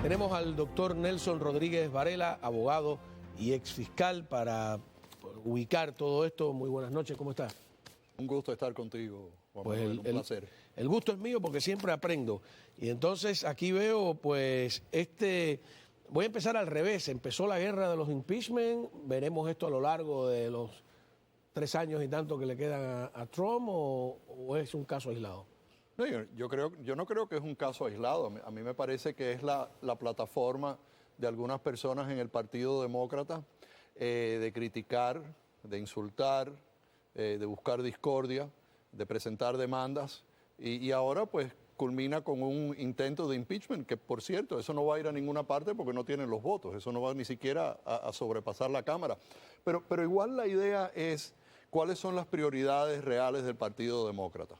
Tenemos al doctor Nelson Rodríguez Varela, abogado y exfiscal, para ubicar todo esto. Muy buenas noches, ¿cómo estás? Un gusto estar contigo, Juan Pues Manuel, un placer. El gusto es mío porque siempre aprendo. Y entonces aquí veo, pues, voy a empezar al revés. Empezó la guerra de los impeachment, veremos esto a lo largo de los 3 años y tanto que le quedan a Trump, o es un caso aislado. No, yo no creo que es un caso aislado. A mí me parece que es la plataforma de algunas personas en el Partido Demócrata de criticar, de insultar, de buscar discordia, de presentar demandas y ahora pues culmina con un intento de impeachment que, por cierto, eso no va a ir a ninguna parte porque no tienen los votos, eso no va ni siquiera a sobrepasar la Cámara. Pero igual la idea es cuáles son las prioridades reales del Partido Demócrata.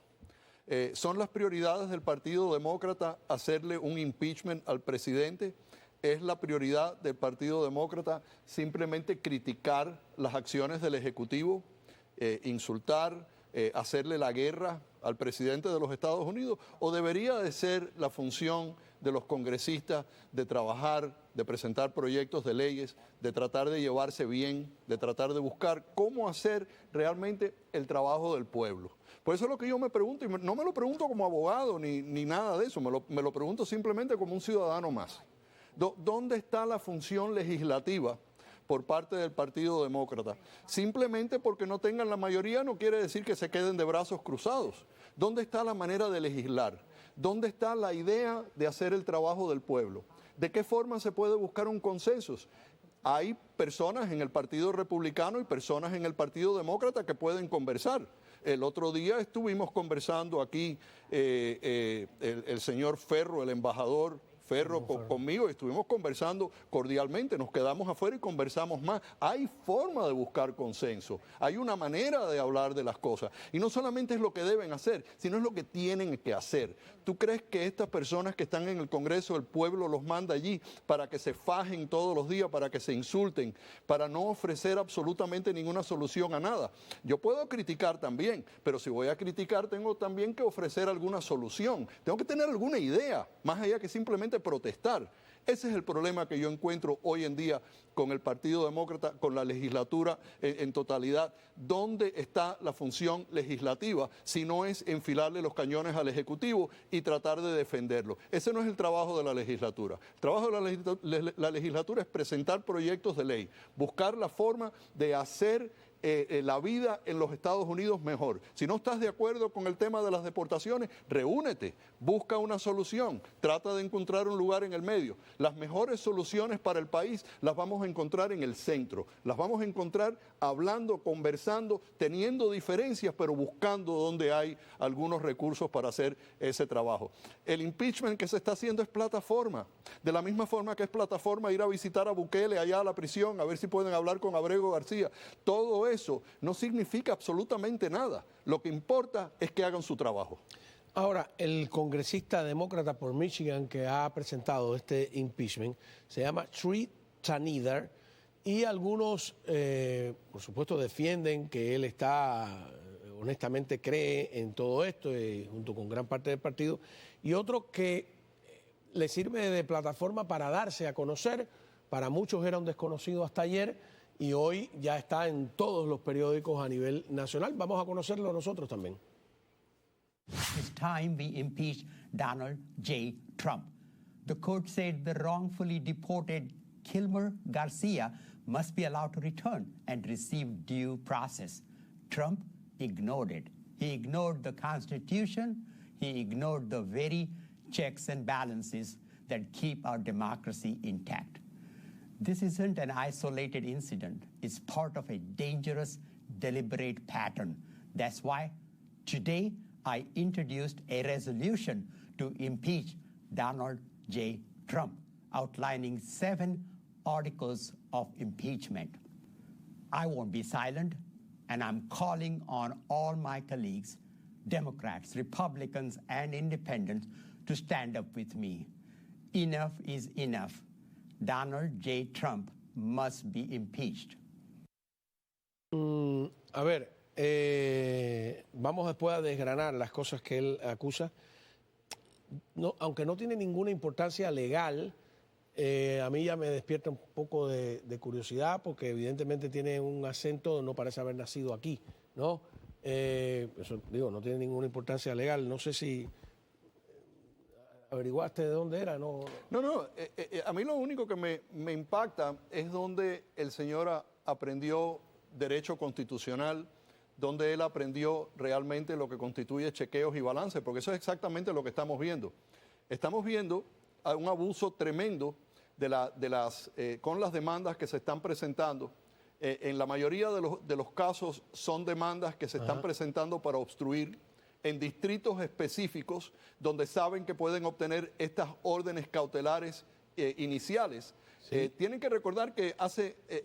¿Son las prioridades del Partido Demócrata hacerle un impeachment al presidente? ¿Es la prioridad del Partido Demócrata simplemente criticar las acciones del Ejecutivo, insultar, hacerle la guerra al presidente de los Estados Unidos? ¿O debería de ser la función de los congresistas de trabajar, de presentar proyectos de leyes, de tratar de llevarse bien, de tratar de buscar cómo hacer realmente el trabajo del pueblo? Por eso es lo que yo me pregunto, y no me lo pregunto como abogado ni nada de eso, me lo pregunto simplemente como un ciudadano más. ¿Dónde está la función legislativa por parte del Partido Demócrata? Simplemente porque no tengan la mayoría no quiere decir que se queden de brazos cruzados. ¿Dónde está la manera de legislar? ¿Dónde está la idea de hacer el trabajo del pueblo? ¿De qué forma se puede buscar un consenso? Hay personas en el Partido Republicano y personas en el Partido Demócrata que pueden conversar. El otro día estuvimos conversando aquí el señor Ferro, el embajador Ferro, conmigo, y estuvimos conversando cordialmente, nos quedamos afuera y conversamos más. Hay forma de buscar consenso, hay una manera de hablar de las cosas. Y no solamente es lo que deben hacer, sino es lo que tienen que hacer. ¿Tú crees que estas personas que están en el Congreso, el pueblo los manda allí para que se fajen todos los días, para que se insulten, para no ofrecer absolutamente ninguna solución a nada? Yo puedo criticar también, pero si voy a criticar tengo también que ofrecer alguna solución. Tengo que tener alguna idea, más allá que simplemente protestar. Ese es el problema que yo encuentro hoy en día con el Partido Demócrata, con la legislatura en totalidad. ¿Dónde está la función legislativa si no es enfilarle los cañones al Ejecutivo y tratar de defenderlo? Ese no es el trabajo de la legislatura. El trabajo de la legislatura es presentar proyectos de ley, buscar la forma de hacer la vida en los Estados Unidos mejor. Si no estás de acuerdo con el tema de las deportaciones, reúnete, busca una solución, trata de encontrar un lugar en el medio. Las mejores soluciones para el país las vamos a encontrar en el centro, las vamos a encontrar hablando, conversando, teniendo diferencias, pero buscando donde hay algunos recursos para hacer ese trabajo. El impeachment que se está haciendo es plataforma, de la misma forma que es plataforma ir a visitar a Bukele allá a la prisión, a ver si pueden hablar con Abrego García. Todo eso no significa absolutamente nada. Lo que importa es que hagan su trabajo. Ahora, el congresista demócrata por Michigan que ha presentado este impeachment se llama Sri Thanidar, y algunos, por supuesto, defienden que él honestamente cree en todo esto, junto con gran parte del partido, y otros que le sirve de plataforma para darse a conocer. Para muchos era un desconocido hasta ayer y hoy ya está en todos los periódicos a nivel nacional. Vamos a conocerlo nosotros también. It's time we impeach Donald J. Trump. The court said the wrongfully deported Kilmer Garcia must be allowed to return and receive due process. Trump ignored it. He ignored the Constitution. He ignored the very checks and balances that keep our democracy intact. This isn't an isolated incident. It's part of a dangerous, deliberate pattern. That's why today I introduced a resolution to impeach Donald J. Trump, outlining 7 articles of impeachment. I won't be silent, and I'm calling on all my colleagues, Democrats, Republicans, and Independents, to stand up with me. Enough is enough. Donald J. Trump must be impeached. A ver, vamos después a desgranar las cosas que él acusa. No, aunque no tiene ninguna importancia legal, A mí ya me despierta un poco de curiosidad porque evidentemente tiene un acento, no parece haber nacido aquí, ¿no? Eso, digo, no tiene ninguna importancia legal. No sé si averiguaste de dónde era, ¿no? No, a mí lo único que me impacta es donde el señor aprendió derecho constitucional, donde él aprendió realmente lo que constituye chequeos y balances, porque eso es exactamente lo que estamos viendo. Estamos viendo un abuso tremendo con las demandas que se están presentando. En la mayoría de los casos son demandas que se están presentando para obstruir en distritos específicos donde saben que pueden obtener estas órdenes cautelares iniciales. Sí. Tienen que recordar que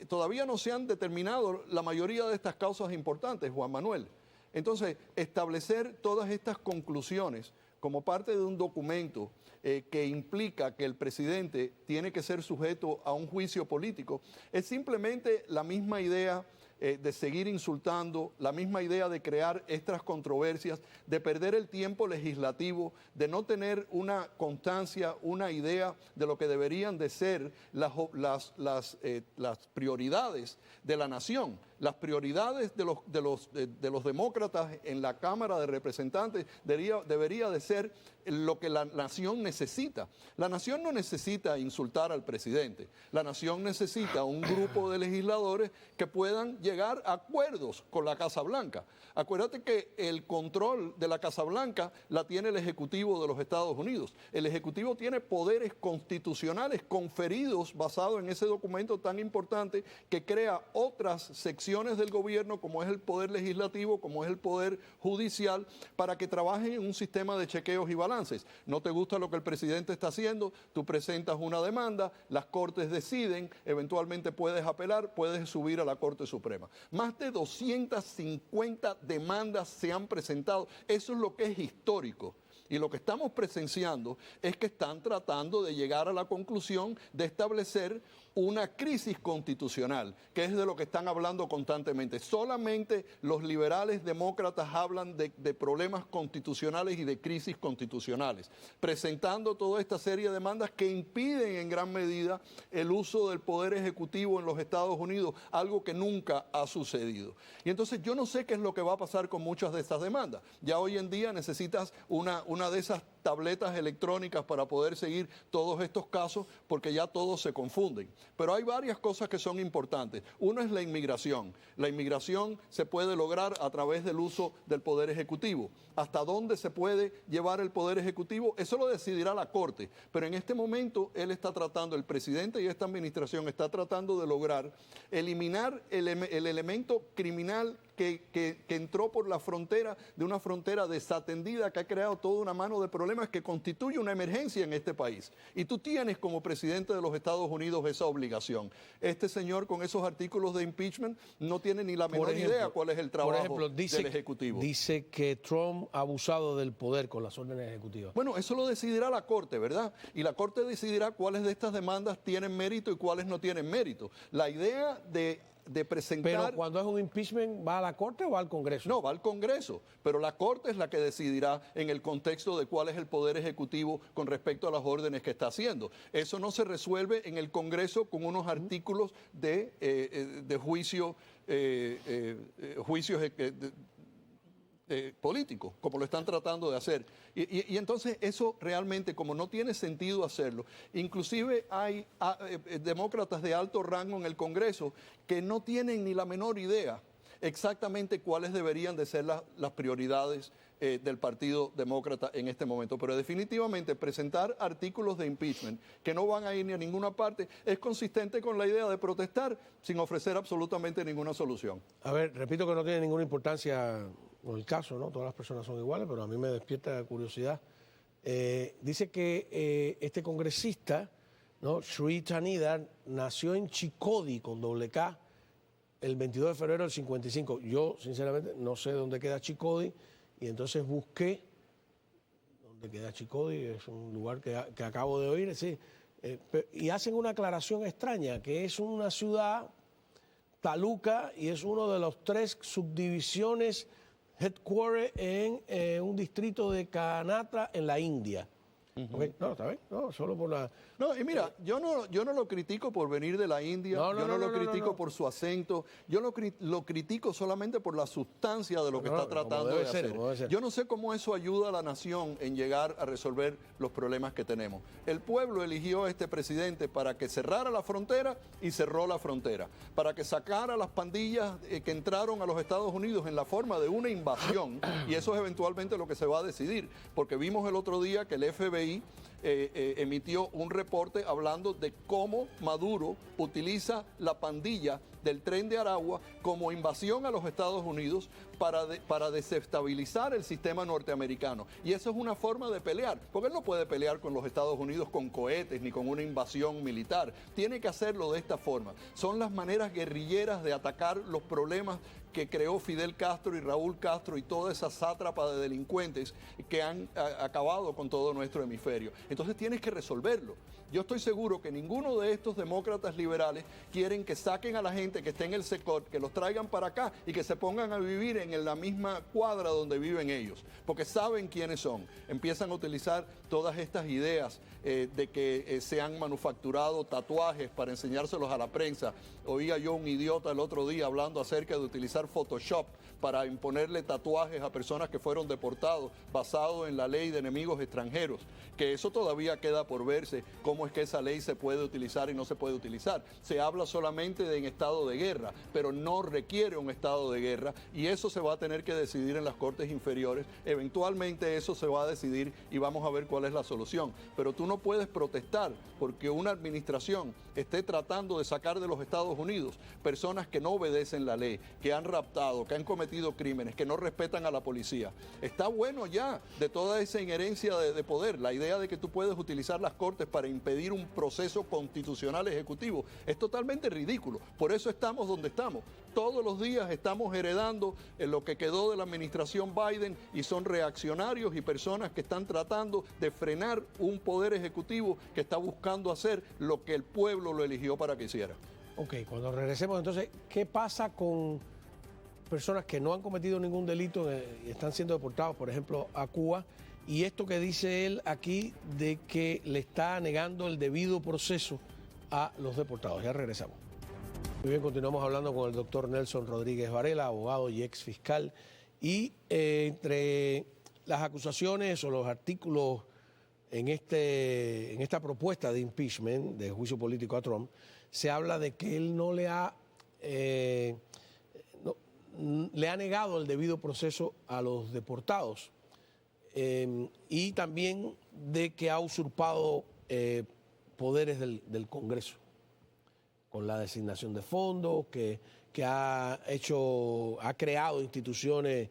todavía no se han determinado la mayoría de estas causas importantes, Juan Manuel. Entonces, establecer todas estas conclusiones como parte de un documento que implica que el presidente tiene que ser sujeto a un juicio político, es simplemente la misma idea de seguir insultando, la misma idea de crear estas controversias, de perder el tiempo legislativo, de no tener una constancia, una idea de lo que deberían de ser las prioridades de la nación. Las prioridades de los demócratas en la Cámara de Representantes debería de ser lo que la nación necesita. La nación no necesita insultar al presidente. La nación necesita un grupo de legisladores que puedan llegar a acuerdos con la Casa Blanca. Acuérdate que el control de la Casa Blanca la tiene el Ejecutivo de los Estados Unidos. El Ejecutivo tiene poderes constitucionales conferidos basados en ese documento tan importante que crea otras secciones del gobierno, como es el poder legislativo, como es el poder judicial, para que trabajen en un sistema de chequeos y balances. No te gusta lo que el presidente está haciendo, tú presentas una demanda, las Cortes deciden, eventualmente puedes apelar, puedes subir a la Corte Suprema. Más de 250 demandas se han presentado. Eso es lo que es histórico. Y lo que estamos presenciando es que están tratando de llegar a la conclusión de establecer una crisis constitucional, que es de lo que están hablando constantemente. Solamente los liberales demócratas hablan de problemas constitucionales y de crisis constitucionales, presentando toda esta serie de demandas que impiden en gran medida el uso del poder ejecutivo en los Estados Unidos, algo que nunca ha sucedido. Y entonces yo no sé qué es lo que va a pasar con muchas de estas demandas. Ya hoy en día necesitas una de esas tabletas electrónicas para poder seguir todos estos casos, porque ya todos se confunden. Pero hay varias cosas que son importantes. Uno es la inmigración. La inmigración se puede lograr a través del uso del Poder Ejecutivo. ¿Hasta dónde se puede llevar el Poder Ejecutivo? Eso lo decidirá la Corte. Pero en este momento él está tratando, el presidente y esta administración está tratando de lograr eliminar el elemento criminal que entró por la frontera, de una frontera desatendida que ha creado toda una mano de problemas que constituye una emergencia en este país. Y tú tienes como presidente de los Estados Unidos esa obligación. Este señor con esos artículos de impeachment no tiene ni la menor idea cuál es el trabajo del Ejecutivo. Dice que Trump ha abusado del poder con las órdenes ejecutivas. Bueno, eso lo decidirá la Corte, ¿verdad? Y la Corte decidirá cuáles de estas demandas tienen mérito y cuáles no tienen mérito. La idea de presentar... Pero cuando es un impeachment, ¿va a la Corte o va al Congreso? No, va al Congreso, pero la Corte es la que decidirá en el contexto de cuál es el Poder Ejecutivo con respecto a las órdenes que está haciendo. Eso no se resuelve en el Congreso con unos artículos de juicio, juicios políticos, como lo están tratando de hacer. Y entonces eso realmente, como no tiene sentido hacerlo, inclusive hay demócratas de alto rango en el Congreso que no tienen ni la menor idea exactamente cuáles deberían de ser las prioridades del Partido Demócrata en este momento. Pero definitivamente presentar artículos de impeachment que no van a ir ni a ninguna parte es consistente con la idea de protestar sin ofrecer absolutamente ninguna solución. A ver, repito que no tiene ninguna importancia el caso, ¿no? Todas las personas son iguales, pero a mí me despierta curiosidad. Dice que este congresista, ¿no? Sri Trinidad, nació en Chicody, con doble K, el 22 de febrero del 55. Yo, sinceramente, no sé dónde queda Chicody, y entonces busqué dónde queda Chicody, es un lugar que acabo de oír, sí, y hacen una aclaración extraña, que es una ciudad, Taluca, y es uno de los 3 subdivisiones headquarters en un distrito de Kanatra en la India. Ok, no, está bien, no, solo por la... No, y mira, yo no lo critico por venir de la India, yo no lo critico por su acento, yo lo critico solamente por la sustancia de lo que está tratando de hacer. Yo no sé cómo eso ayuda a la nación en llegar a resolver los problemas que tenemos. El pueblo eligió a este presidente para que cerrara la frontera y cerró la frontera, para que sacara las pandillas que entraron a los Estados Unidos en la forma de una invasión, y eso es eventualmente lo que se va a decidir, porque vimos el otro día que el FBI emitió un reporte hablando de cómo Maduro utiliza la pandilla del Tren de Aragua como invasión a los Estados Unidos para desestabilizar el sistema norteamericano. Y eso es una forma de pelear, porque él no puede pelear con los Estados Unidos con cohetes ni con una invasión militar. Tiene que hacerlo de esta forma. Son las maneras guerrilleras de atacar los problemas que creó Fidel Castro y Raúl Castro y toda esa sátrapa de delincuentes que han acabado con todo nuestro hemisferio. Entonces tienes que resolverlo. Yo estoy seguro que ninguno de estos demócratas liberales quieren que saquen a la gente que esté en el sector, que los traigan para acá y que se pongan a vivir en la misma cuadra donde viven ellos, porque saben quiénes son. Empiezan a utilizar todas estas ideas de que se han manufacturado tatuajes para enseñárselos a la prensa. Oía yo un idiota el otro día hablando acerca de utilizar Photoshop para imponerle tatuajes a personas que fueron deportados basado en la ley de enemigos extranjeros, que eso todavía queda por verse, cómo es que esa ley se puede utilizar y no se puede utilizar. Se habla solamente de en estado de guerra, pero no requiere un estado de guerra, y eso se va a tener que decidir en las cortes inferiores. Eventualmente eso se va a decidir y vamos a ver cuál es la solución. Pero tú no puedes protestar porque una administración esté tratando de sacar de los Estados Unidos personas que no obedecen la ley, que han raptado, que han cometido crímenes, que no respetan a la policía. Está bueno ya de toda esa injerencia de poder. La idea de que tú puedes utilizar las cortes para impedir un proceso constitucional ejecutivo es totalmente ridículo. Por eso estamos donde estamos. Todos los días estamos heredando lo que quedó de la administración Biden, y son reaccionarios y personas que están tratando de frenar un poder ejecutivo que está buscando hacer lo que el pueblo lo eligió para que hiciera. Ok, cuando regresemos entonces, ¿qué pasa con personas que no han cometido ningún delito y están siendo deportados, por ejemplo, a Cuba? Y esto que dice él aquí de que le está negando el debido proceso a los deportados. Ya regresamos. Muy bien, continuamos hablando con el doctor Nelson Rodríguez Varela, abogado y ex fiscal. Y entre las acusaciones o los artículos en esta propuesta de impeachment, de juicio político a Trump, se habla de que él no le ha negado el debido proceso a los deportados, y también de que ha usurpado poderes del Congreso con la designación de fondos, que ha creado instituciones,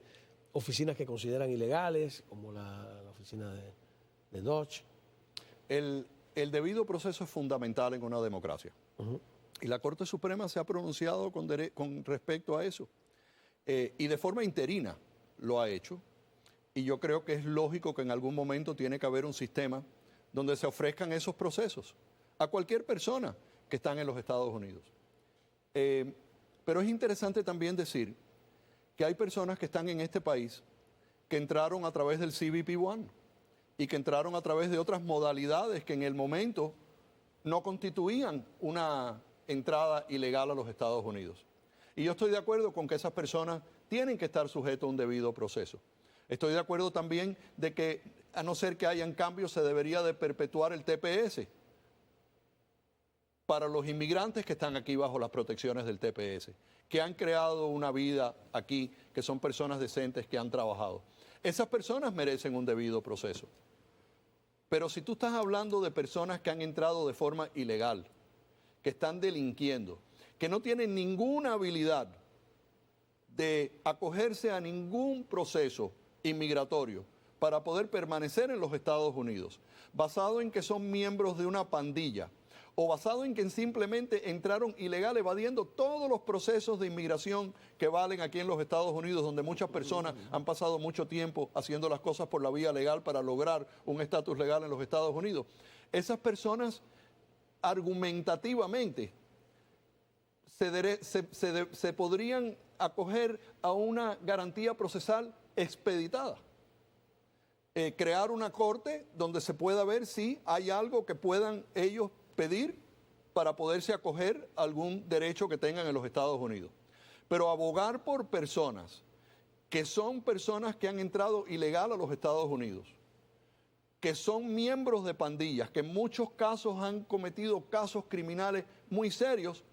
oficinas que consideran ilegales, como la oficina de Dodge. El debido proceso es fundamental en una democracia. Y la Corte Suprema se ha pronunciado con respecto a eso. Y de forma interina lo ha hecho. Y yo creo que es lógico que en algún momento tiene que haber un sistema donde se ofrezcan esos procesos a cualquier persona que está en los Estados Unidos. Pero es interesante también decir que hay personas que están en este país que entraron a través del CBP-1 y que entraron a través de otras modalidades que en el momento no constituían una entrada ilegal a los Estados Unidos. Y yo estoy de acuerdo con que esas personas tienen que estar sujetas a un debido proceso. Estoy de acuerdo también de que, a no ser que hayan cambios, se debería de perpetuar el TPS para los inmigrantes que están aquí bajo las protecciones del TPS, que han creado una vida aquí, que son personas decentes que han trabajado. Esas personas merecen un debido proceso. Pero si tú estás hablando de personas que han entrado de forma ilegal, que están delinquiendo, que no tienen ninguna habilidad de acogerse a ningún proceso inmigratorio para poder permanecer en los Estados Unidos, basado en que son miembros de una pandilla, o basado en que simplemente entraron ilegal evadiendo todos los procesos de inmigración que valen aquí en los Estados Unidos, donde muchas personas han pasado mucho tiempo haciendo las cosas por la vía legal para lograr un estatus legal en los Estados Unidos. Esas personas argumentativamente se podrían acoger a una garantía procesal expeditada. crear una corte donde se pueda ver si hay algo que puedan ellos pedir para poderse acoger a algún derecho que tengan en los Estados Unidos. Pero abogar por personas que son personas que han entrado ilegal a los Estados Unidos, que son miembros de pandillas, que en muchos casos han cometido casos criminales muy serios,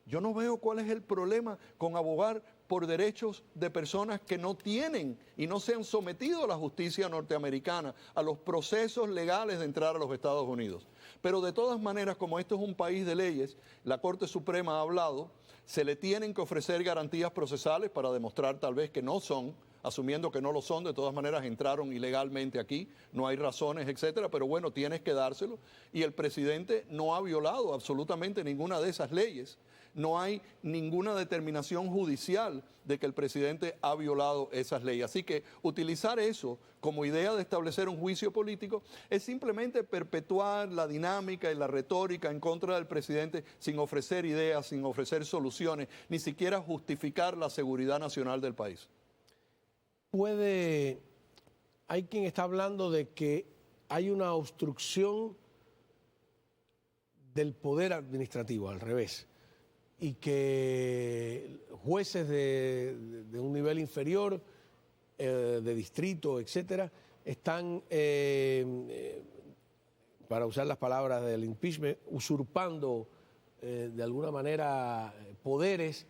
yo no veo cuál es el problema con abogar por derechos de personas que no tienen y no se han sometido a la justicia norteamericana, a los procesos legales de entrar a los Estados Unidos. Pero de todas maneras, como esto es un país de leyes, la Corte Suprema ha hablado, se le tienen que ofrecer garantías procesales para demostrar tal vez que no son, asumiendo que no lo son, de todas maneras entraron ilegalmente aquí, no hay razones, etcétera, pero bueno, tienes que dárselo. Y el presidente no ha violado absolutamente ninguna de esas leyes. No hay ninguna determinación judicial de que el presidente ha violado esas leyes. Así que utilizar eso como idea de establecer un juicio político es simplemente perpetuar la dinámica y la retórica en contra del presidente sin ofrecer ideas, sin ofrecer soluciones, ni siquiera justificar la seguridad nacional del país. Hay quien está hablando de que hay una obstrucción del poder administrativo, al revés, y que jueces de un nivel inferior, de distrito, etcétera, están, para usar las palabras del impeachment, usurpando de alguna manera poderes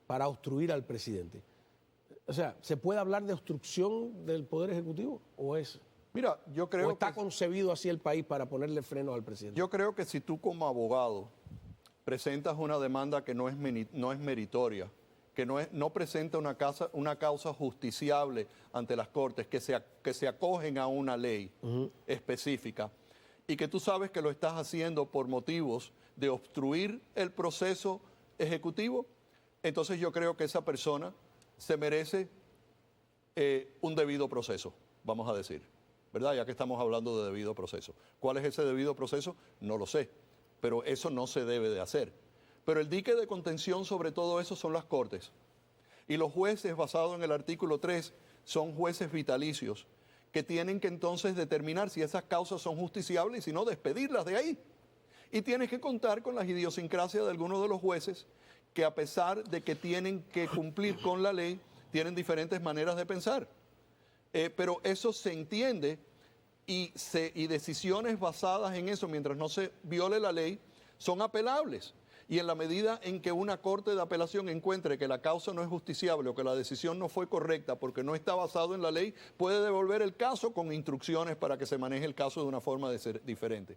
para obstruir al presidente. O sea, ¿se puede hablar de obstrucción del Poder Ejecutivo o es? Mira, yo creo ¿O está concebido así el país para ponerle frenos al presidente? Yo creo que si tú como abogado presentas una demanda que no es meritoria, que no presenta una causa justiciable ante las Cortes, que se acogen a una ley específica, y que tú sabes que lo estás haciendo por motivos de obstruir el proceso ejecutivo, entonces yo creo que esa persona se merece un debido proceso, vamos a decir, ¿verdad? Ya que estamos hablando de debido proceso. ¿Cuál es ese debido proceso? No lo sé, pero eso no se debe de hacer. Pero el dique de contención sobre todo eso son las Cortes. Y los jueces, basados en el artículo 3, son jueces vitalicios, que tienen que entonces determinar si esas causas son justiciables y si no, despedirlas de ahí. Y tienes que contar con las idiosincrasias de algunos de los jueces, que a pesar de que tienen que cumplir con la ley, tienen diferentes maneras de pensar. Pero eso se entiende y decisiones basadas en eso, mientras no se viole la ley, son apelables. Y en la medida en que una corte de apelación encuentre que la causa no es justiciable o que la decisión no fue correcta porque no está basado en la ley, puede devolver el caso con instrucciones para que se maneje el caso de una forma diferente.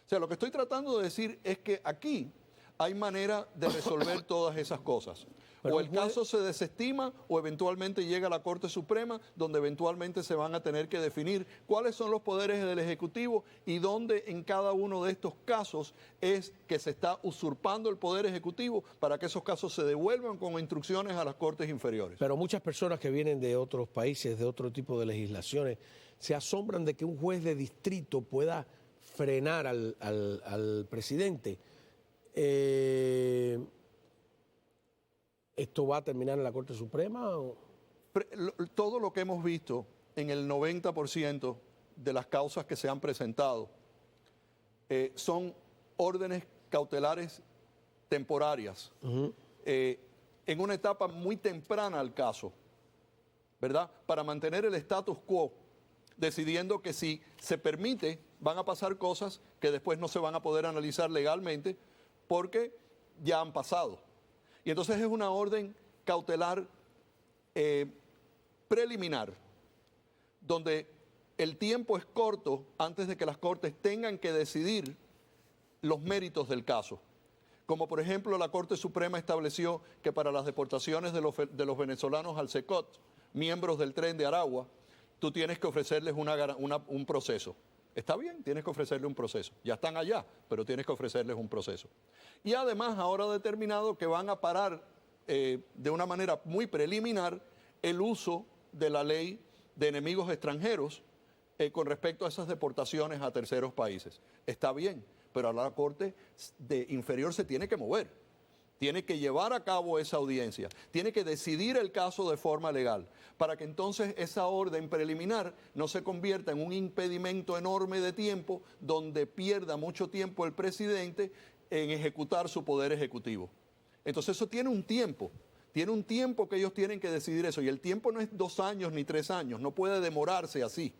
O sea, lo que estoy tratando de decir es que aquí hay manera de resolver todas esas cosas. O el caso se desestima o eventualmente llega a la Corte Suprema, donde eventualmente se van a tener que definir cuáles son los poderes del Ejecutivo y dónde en cada uno de estos casos es que se está usurpando el Poder Ejecutivo para que esos casos se devuelvan con instrucciones a las Cortes inferiores. Pero muchas personas que vienen de otros países, de otro tipo de legislaciones, se asombran de que un juez de distrito pueda frenar al presidente. ¿Esto va a terminar en la Corte Suprema? Todo lo que hemos visto en el 90% de las causas que se han presentado son órdenes cautelares temporarias, en una etapa muy temprana al caso, ¿verdad? Para mantener el status quo, decidiendo que si se permite van a pasar cosas que después no se van a poder analizar legalmente porque ya han pasado. Y entonces es una orden cautelar preliminar, donde el tiempo es corto antes de que las Cortes tengan que decidir los méritos del caso. Como por ejemplo la Corte Suprema estableció que para las deportaciones de los venezolanos al SECOT, miembros del Tren de Aragua, tú tienes que ofrecerles un proceso. Está bien, tienes que ofrecerle un proceso. Ya están allá, pero tienes que ofrecerles un proceso. Y además ahora ha determinado que van a parar de una manera muy preliminar el uso de la ley de enemigos extranjeros con respecto a esas deportaciones a terceros países. Está bien, pero ahora la Corte inferior se tiene que mover. tiene que llevar a cabo esa audiencia, tiene que decidir el caso de forma legal, para que entonces esa orden preliminar no se convierta en un impedimento enorme de tiempo donde pierda mucho tiempo el presidente en ejecutar su poder ejecutivo. Entonces eso tiene un tiempo que ellos tienen que decidir eso, y el tiempo no es 2 años ni 3 años, no puede demorarse así,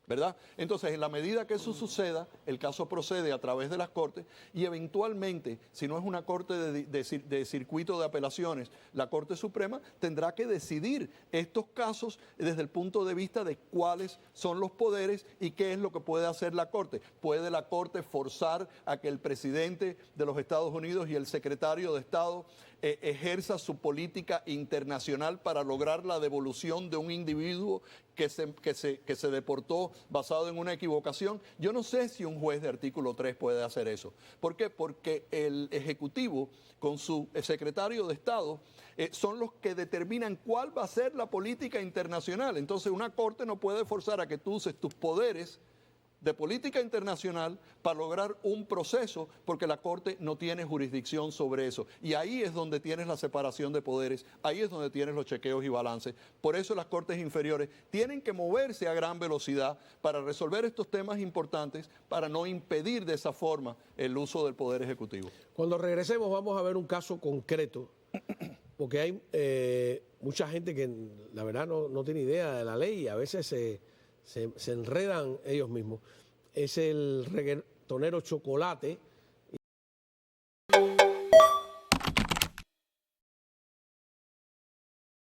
¿verdad? Entonces, en la medida que eso suceda, el caso procede a través de las cortes y eventualmente, si no es una corte de circuito de apelaciones, la Corte Suprema tendrá que decidir estos casos desde el punto de vista de cuáles son los poderes y qué es lo que puede hacer la Corte. ¿Puede la Corte forzar a que el presidente de los Estados Unidos y el secretario de Estado ejerza su política internacional para lograr la devolución de un individuo que se deportó basado en una equivocación? Yo no sé si un juez de artículo 3 puede hacer eso. ¿Por qué? Porque el Ejecutivo con su secretario de Estado son los que determinan cuál va a ser la política internacional. Entonces una corte no puede forzar a que tú uses tus poderes de política internacional para lograr un proceso, porque la Corte no tiene jurisdicción sobre eso. Y ahí es donde tienes la separación de poderes, ahí es donde tienes los chequeos y balances. Por eso las Cortes inferiores tienen que moverse a gran velocidad para resolver estos temas importantes, para no impedir de esa forma el uso del Poder Ejecutivo. Cuando regresemos vamos a ver un caso concreto, porque hay mucha gente que la verdad no tiene idea de la ley y a veces se enredan ellos mismos. Es el reggaetonero Chocolate,